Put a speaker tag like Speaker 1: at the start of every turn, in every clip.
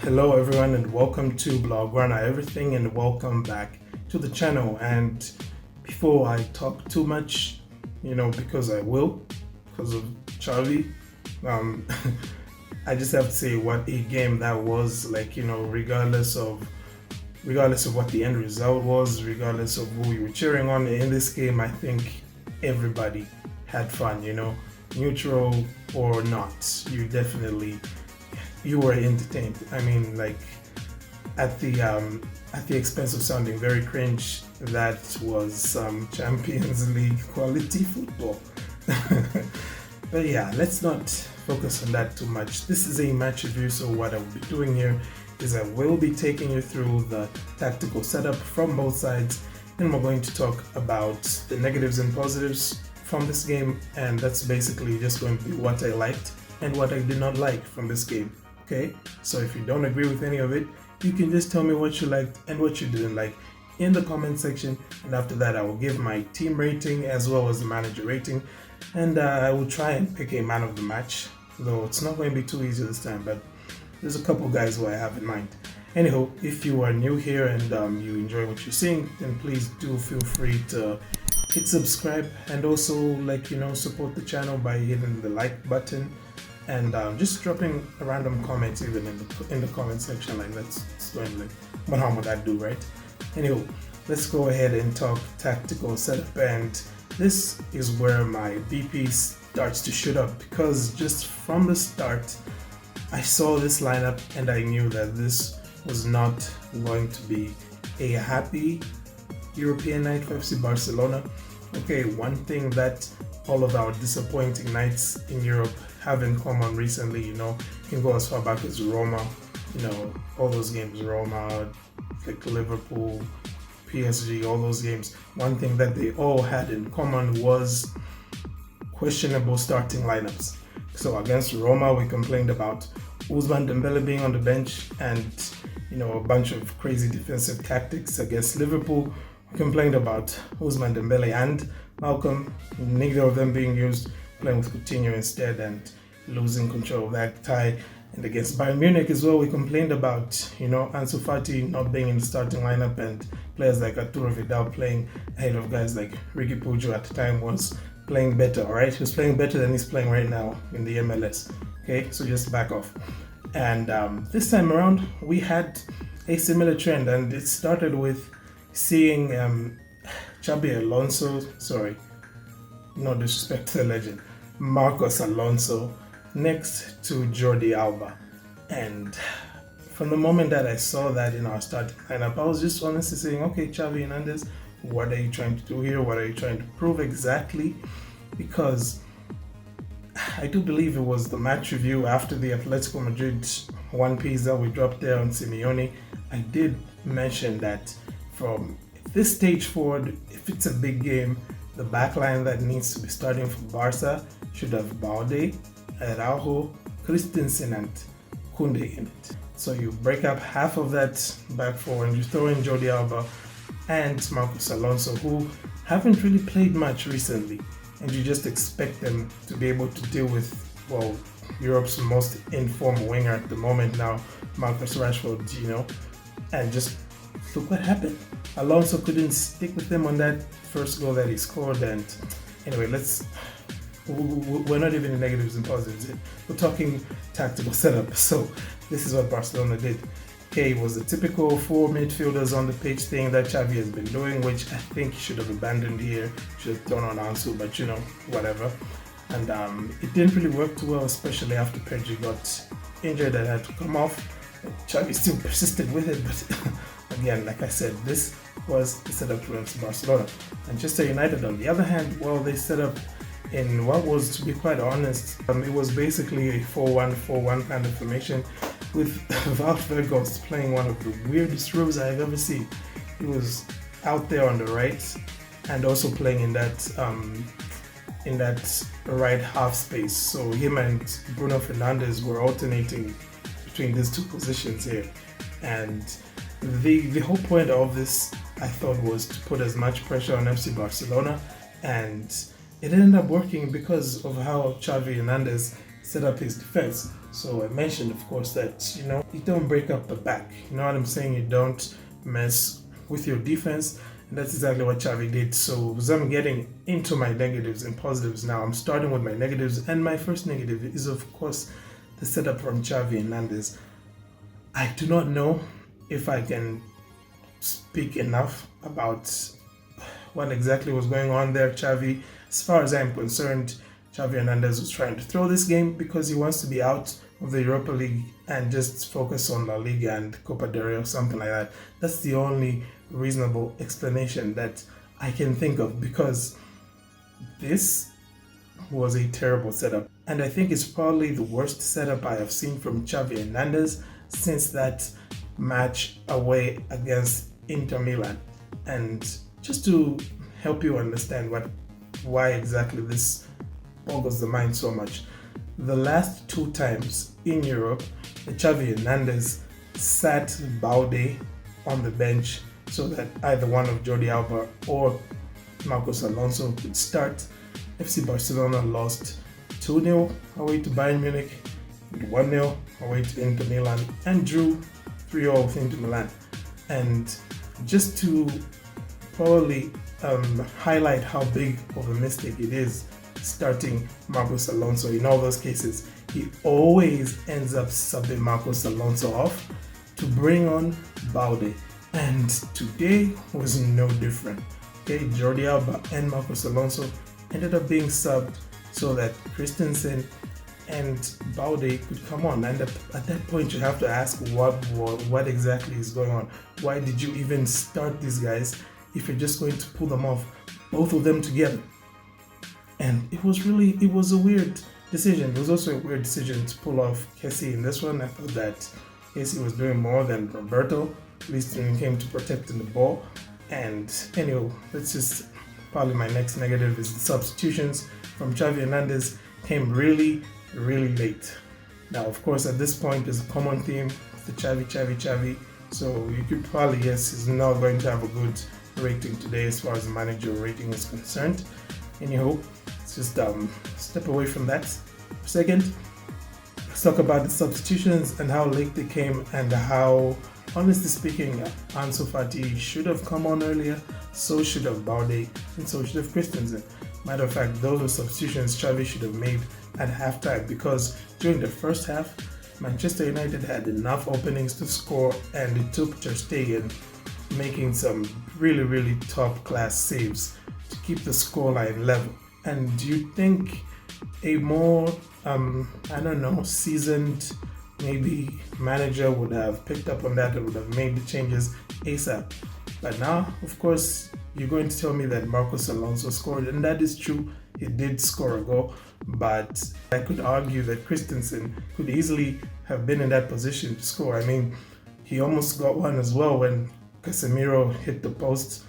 Speaker 1: Hello everyone and welcome to Blaugrana Everything and welcome back to the channel. And before I talk too much, because I will, because of Xavi, um, I just have to say what a game that was. Regardless of what the end result was, regardless of who you were cheering on in this game, I think everybody had fun. Neutral or not, you were entertained. I mean, at the expense of sounding very cringe, that was some Champions League quality football. But yeah, let's not focus on that too much. This is a match review, so what I will be doing here is I will be taking you through the tactical setup from both sides, and we're going to talk about the negatives and positives from this game, and that's basically just going to be what I liked and what I did not like from this game. Okay, so if you don't agree with any of it, you can just tell me what you liked and what you didn't like in the comment section, and after that I will give my team rating as well as the manager rating, and I will try and pick a man of the match, though it's not going to be too easy this time, but there's a couple guys who I have in mind. Anyhow, if you are new here and you enjoy what you're seeing, then please do feel free to hit subscribe and also support the channel by hitting the like button and just dropping a random comment even in the comment section. That's going what harm would that do, right? Anyway, let's go ahead and talk tactical setup, and this is where my BP starts to shoot up, because just from the start I saw this lineup and I knew that this was not going to be a happy European night for FC Barcelona. Okay, one thing that all of our disappointing nights in Europe have in common recently, you can go as far back as Roma, all those games, Roma, like Liverpool, PSG, all those games. One thing that they all had in common was questionable starting lineups. So against Roma, we complained about Ousmane Dembele being on the bench and, a bunch of crazy defensive tactics. Against Liverpool, we complained about Ousmane Dembele and Malcolm, neither of them being used, playing with Coutinho instead and losing control of that tie. And against Bayern Munich as well, we complained about, Ansu Fati not being in the starting lineup and players like Arturo Vidal playing ahead of guys like Ricky Pujo at the time was playing better, alright? He was playing better than he's playing right now in the MLS, okay? So just back off. And this time around, we had a similar trend, and it started with seeing Xavi Alonso, no disrespect to the legend, Marcos Alonso next to Jordi Alba. And from the moment that I saw that in our starting lineup, I was just honestly saying, okay, Xavi Hernandez, what are you trying to do here? What are you trying to prove exactly? Because I do believe it was the match review after the Atletico Madrid one piece that we dropped there on Simeone. I did mention that from this stage forward, if it's a big game, the backline that needs to be starting for Barca should have Balde, Araujo, Christensen and Koundé in it. So you break up half of that back four and you throw in Jordi Alba and Marcos Alonso, who haven't really played much recently, and you just expect them to be able to deal with, Europe's most informed winger at the moment now, Marcus Rashford, and just look what happened. Alonso couldn't stick with them on that first goal that he scored, and anyway, we're not even in negatives and positives yet. We're talking tactical setup. So this is what Barcelona did. Okay, it was the typical four midfielders on the pitch thing that Xavi has been doing, which I think he should have abandoned here, should have thrown on Ansu, but whatever. And it didn't really work too well, especially after Pedri got injured and had to come off. Xavi still persisted with it, but again, like I said, this was the setup for FC Barcelona. Manchester United, on the other hand, they set up in what was, to be quite honest, it was basically a 4-1-4-1 kind of formation, with Wout Weghorst playing one of the weirdest roles I've ever seen. He was out there on the right and also playing in that right half space. So him and Bruno Fernandes were alternating between these two positions here. And the whole point of this, I thought, was to put as much pressure on FC Barcelona, and it ended up working because of how Xavi Hernandez set up his defense. So I mentioned, of course, that you don't break up the back. You know what I'm saying? You don't mess with your defense, and that's exactly what Xavi did. So as I'm getting into my negatives and positives now, I'm starting with my negatives, and my first negative is, of course, the setup from Xavi Hernandez. I do not know if I can speak enough about what exactly was going on there. Xavi, as far as I'm concerned, Xavi Hernandez was trying to throw this game because he wants to be out of the Europa League and just focus on La Liga and Copa del Rey or something like that. That's the only reasonable explanation that I can think of, because this was a terrible setup. And I think it's probably the worst setup I have seen from Xavi Hernandez since that match away against Inter Milan. And just to help you understand why exactly this boggles the mind so much, the last 2 times in Europe, Xavi Hernandez sat Balde on the bench so that either one of Jordi Alba or Marcos Alonso could start. FC Barcelona lost 2-0 away to Bayern Munich, 1-0 away to Inter Milan, and drew 3-0 with Inter Milan. And just to probably highlight how big of a mistake it is starting Marcos Alonso in all those cases, he always ends up subbing Marcos Alonso off to bring on Balde. And today was no different. Okay, Jordi Alba and Marcos Alonso ended up being subbed so that Christensen and Balde could come on. And at that point, you have to ask what exactly is going on. Why did you even start these guys if you're just going to pull them off, both of them together? And it was a weird decision. It was also a weird decision to pull off Kessie in this one. I thought that Kessie was doing more than Roberto, at least when it came to protecting the ball. And anyway, probably my next negative is the substitutions from Xavi Hernandez came really late. Now, of course, at this point, there's a common theme, the Xavi. So you could probably guess he's not going to have a good rating today as far as the manager rating is concerned. Anyhow, let's just step away from that for a second. Let's talk about the substitutions and how late they came, and how, honestly speaking, Ansu Fati should have come on earlier, so should have Balde, and so should have Christensen. Matter of fact, those were substitutions Xavi should have made at halftime, because during the first half, Manchester United had enough openings to score, and it took Ter Stegen making some really top class saves to keep the scoreline level. And do you think a more seasoned maybe manager would have picked up on that and would have made the changes ASAP? But now, of course, you're going to tell me that Marcos Alonso scored, and that is true. He did score a goal, but I could argue that Christensen could easily have been in that position to score. I mean, he almost got one as well when Casemiro hit the post,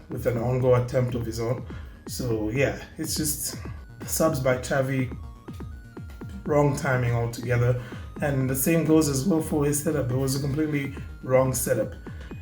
Speaker 1: with an own goal attempt of his own. So yeah, it's just subs by Xavi, wrong timing altogether. And the same goes as well for his setup. It was a completely wrong setup.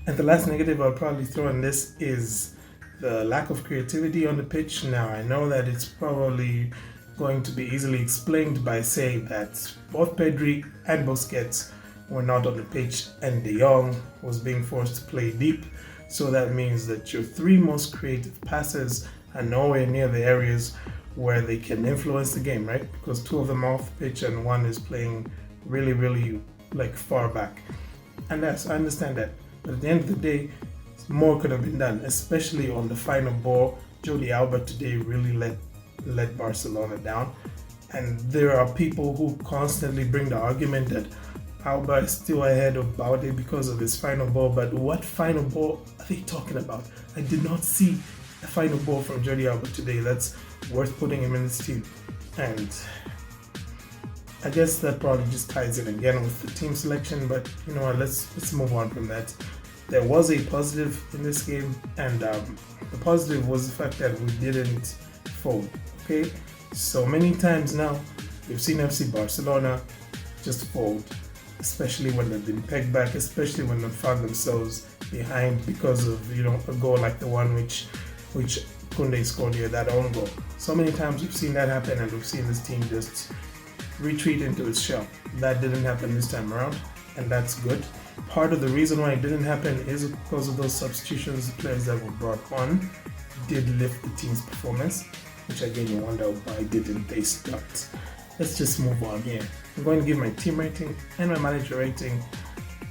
Speaker 1: And the last negative I'll probably throw in this is the lack of creativity on the pitch. Now, I know that it's probably going to be easily explained by saying that both Pedri and Busquets were not on the pitch, and De Jong was being forced to play deep. So that means that your 3 most creative passers are nowhere near the areas where they can influence the game, right? Because 2 of them are off the pitch and 1 is playing really far back. And I understand that. But at the end of the day, more could have been done, especially on the final ball. Jordi Alba today really let Barcelona down. And there are people who constantly bring the argument that Alba is still ahead of Balde because of his final ball. But what final ball are they talking about? I did not see a final ball from Jordi Alba today that's worth putting him in this team. And I guess that probably just ties in again with the team selection, but you know what, let's move on from that. There was a positive in this game, and the positive was the fact that we didn't fold, okay? So many times now, we've seen FC Barcelona just fold, especially when they've been pegged back, especially when they found themselves behind because of, a goal like the one which Koundé scored here, that own goal. So many times we've seen that happen, and we've seen this team just retreat into its shell. That didn't happen this time around, and that's good. Part of the reason why it didn't happen is because of those substitutions. The players that were brought on did lift the team's performance, which again you wonder why didn't they start. Let's just move on here. I'm going to give my team rating and my manager rating.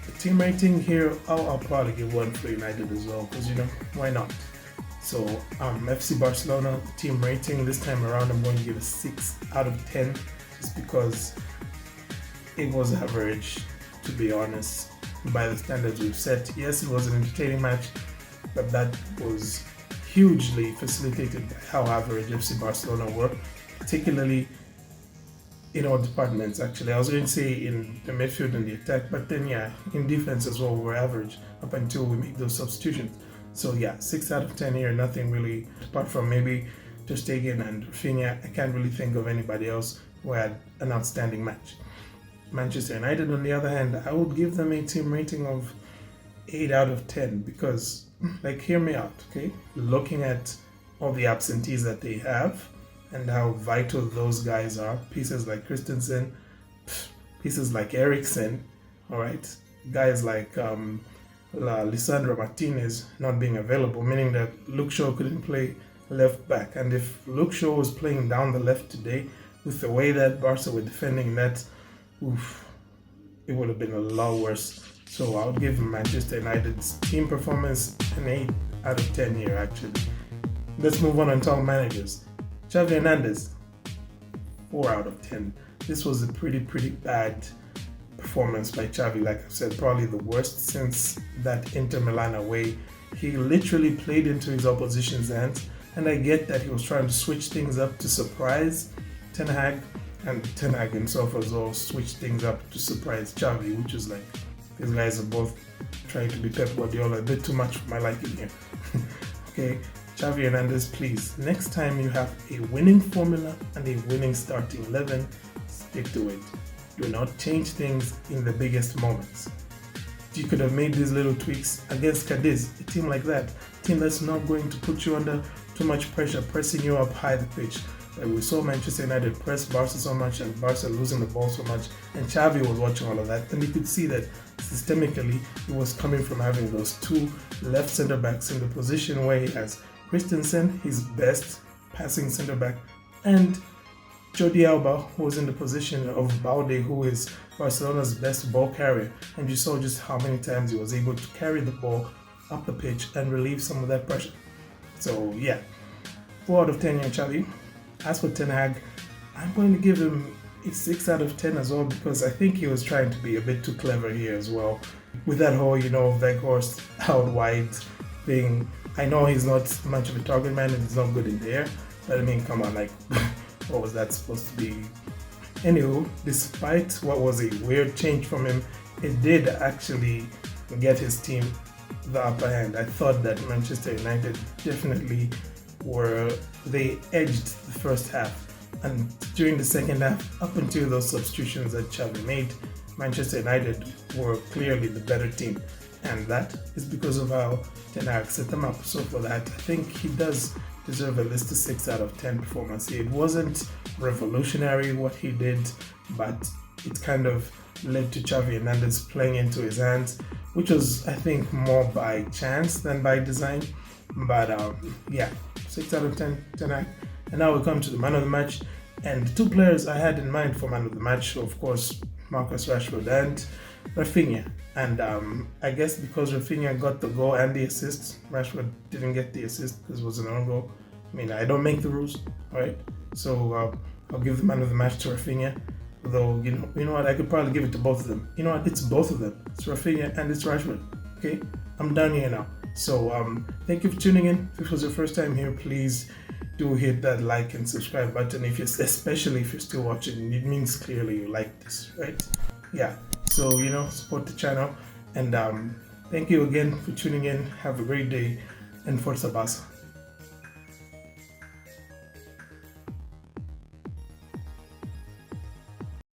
Speaker 1: The team rating here, I'll probably give one for United as well, because why not? So FC Barcelona team rating this time around, I'm going to give a 6 out of 10, just because it was average, to be honest, by the standards we've set. Yes, it was an entertaining match, but that was hugely facilitated by how average FC Barcelona were, particularly in all departments. Actually, I was going to say in the midfield and the attack, but then in defense as well, we were average up until we make those substitutions. So 6 out of 10 here. Nothing really, apart from maybe Ter Stegen and Raphinha. I can't really think of anybody else who had an outstanding match. Manchester United, on the other hand, I would give them a team rating of 8 out of 10, because, hear me out, okay? Looking at all the absentees that they have and how vital those guys are, pieces like Christensen, pieces like Eriksen, all right? Guys like Lisandro Martinez not being available, meaning that Luke Shaw couldn't play left back. And if Luke Shaw was playing down the left today, with the way that Barca were defending that, it would have been a lot worse. So I would give Manchester United's team performance an 8 out of 10 here, actually. Let's move on and talk managers. Xavi Hernandez, 4 out of 10. This was a pretty bad performance by Xavi. Like I said, probably the worst since that Inter Milan away. He literally played into his opposition's hands, and I get that he was trying to switch things up to surprise Ten Hag, and Ten Hag himself as well switched things up to surprise Xavi, which is these guys are both trying to be Pep Guardiola, a bit too much for my liking here. Okay, Xavi Hernandez, please, next time you have a winning formula and a winning starting 11, stick to it. Do not change things in the biggest moments. You could have made these little tweaks against Cadiz, a team like that, a team that's not going to put you under too much pressure, pressing you up high the pitch. We saw Manchester United press Barca so much and Barca losing the ball so much, and Xavi was watching all of that, and you could see that systemically it was coming from having those two left centre backs in the position where he has Christensen, his best passing centre back, and Jordi Alba, who was in the position of Balde, who is Barcelona's best ball carrier, and you saw just how many times he was able to carry the ball up the pitch and relieve some of that pressure. So 4 out of 10 here, Xavi. As for Ten Hag, I'm going to give him a 6 out of 10 as well, because I think he was trying to be a bit too clever here as well. With that whole, Weghorst out wide thing. I know he's not much of a target man and he's not good in the air, but I mean, come on, what was that supposed to be? Anywho, despite what was a weird change from him, it did actually get his team the upper hand. I thought that Manchester United definitely they edged the first half, and during the second half, up until those substitutions that Xavi made, Manchester United were clearly the better team, and that is because of how Ten Hag set them up. So for that, I think he does deserve at least a 6 out of 10 performance. It wasn't revolutionary what he did, but it kind of led to Xavi Hernandez playing into his hands, which was, I think, more by chance than by design. But 6 out of 10, Ten Hag. And now we come to the man of the match. And the two players I had in mind for man of the match, of course, Marcus Rashford and Raphinha. And I guess because Raphinha got the goal and the assist, Rashford didn't get the assist because it was an own goal. I mean, I don't make the rules, right? So I'll give the man of the match to Raphinha. Though, you know what, I could probably give it to both of them. You know what, it's both of them. It's Raphinha and it's Rashford. Okay, I'm done here now. So thank you for tuning in. If this was your first time here, please do hit that like and subscribe button. Especially if you're still watching, it means clearly you like this, right? So support the channel, and thank you again for tuning in. Have a great day, and Forza Barca.